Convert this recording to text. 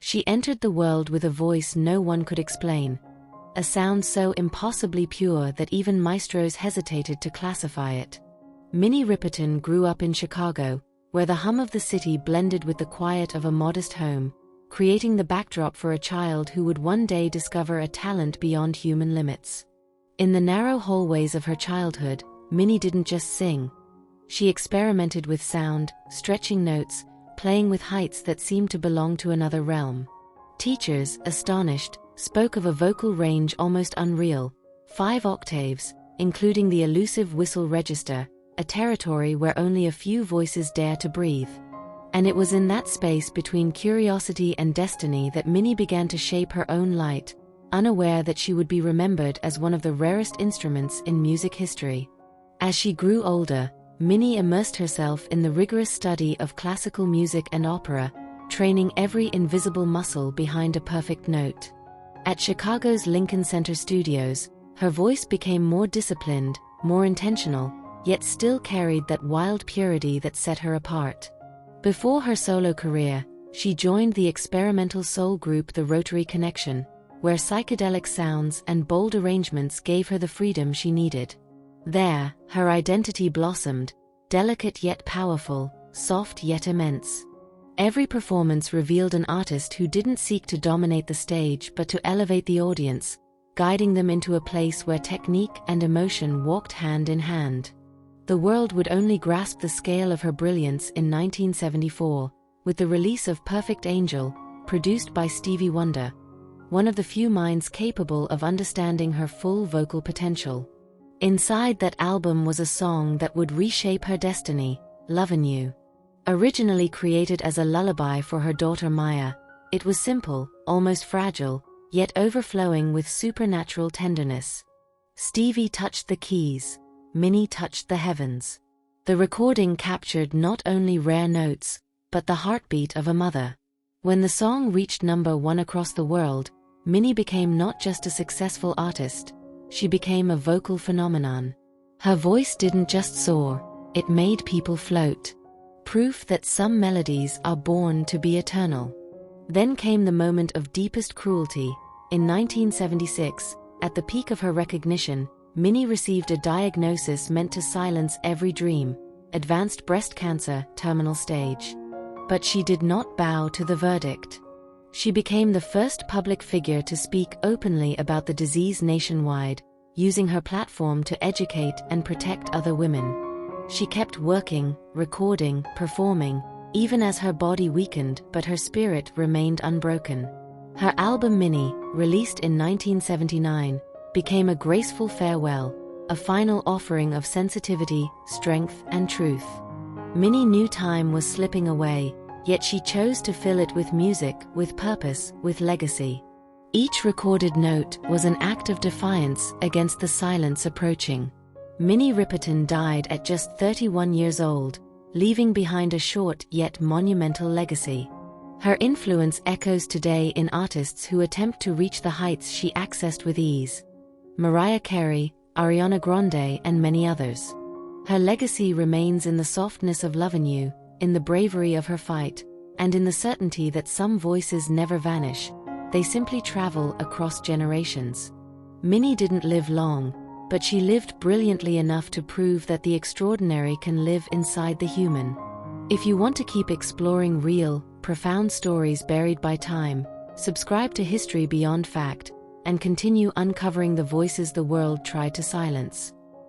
She entered the world with a voice no one could explain, a sound so impossibly pure that even maestros hesitated to classify it. Minnie Riperton grew up in Chicago, where the hum of the city blended with the quiet of a modest home, creating the backdrop for a child who would one day discover a talent beyond human limits. In the narrow hallways of her childhood, Minnie didn't just sing. She experimented with sound, stretching notes, playing with heights that seemed to belong to another realm. Teachers, astonished, spoke of a vocal range almost unreal, 5 octaves, including the elusive whistle register, a territory where only a few voices dare to breathe. And it was in that space between curiosity and destiny that Minnie began to shape her own light, unaware that she would be remembered as one of the rarest instruments in music history. As she grew older, Minnie immersed herself in the rigorous study of classical music and opera, training every invisible muscle behind a perfect note. At Chicago's Lincoln Center studios, her voice became more disciplined, more intentional, yet still carried that wild purity that set her apart. Before her solo career, she joined the experimental soul group The Rotary Connection, where psychedelic sounds and bold arrangements gave her the freedom she needed. There, her identity blossomed, delicate yet powerful, soft yet immense. Every performance revealed an artist who didn't seek to dominate the stage but to elevate the audience, guiding them into a place where technique and emotion walked hand in hand. The world would only grasp the scale of her brilliance in 1974, with the release of Perfect Angel, produced by Stevie Wonder, one of the few minds capable of understanding her full vocal potential. Inside that album was a song that would reshape her destiny, Lovin You. Originally created as a lullaby for her daughter Maya, it was simple, almost fragile, yet overflowing with supernatural tenderness. Stevie touched the keys, Minnie touched the heavens. The recording captured not only rare notes, but the heartbeat of a mother. When the song reached #1 across the world, Minnie became not just a successful artist, she became a vocal phenomenon. Her voice didn't just soar, it made people float. Proof that some melodies are born to be eternal. Then came the moment of deepest cruelty. In 1976, at the peak of her recognition, Minnie received a diagnosis meant to silence every dream: advanced breast cancer, terminal stage. But she did not bow to the verdict. She became the first public figure to speak openly about the disease nationwide, using her platform to educate and protect other women. She kept working, recording, performing, even as her body weakened, but her spirit remained unbroken. Her album Minnie, released in 1979, became a graceful farewell, a final offering of sensitivity, strength, and truth. Minnie knew time was slipping away, yet she chose to fill it with music, with purpose, with legacy. Each recorded note was an act of defiance against the silence approaching. Minnie Riperton died at just 31 years old, leaving behind a short yet monumental legacy. Her influence echoes today in artists who attempt to reach the heights she accessed with ease. Mariah Carey, Ariana Grande, and many others. Her legacy remains in the softness of Lovin You, in the bravery of her fight, and in the certainty that some voices never vanish, they simply travel across generations. Minnie didn't live long, but she lived brilliantly enough to prove that the extraordinary can live inside the human. If you want to keep exploring real, profound stories buried by time, subscribe to History Beyond Fact, and continue uncovering the voices the world tried to silence.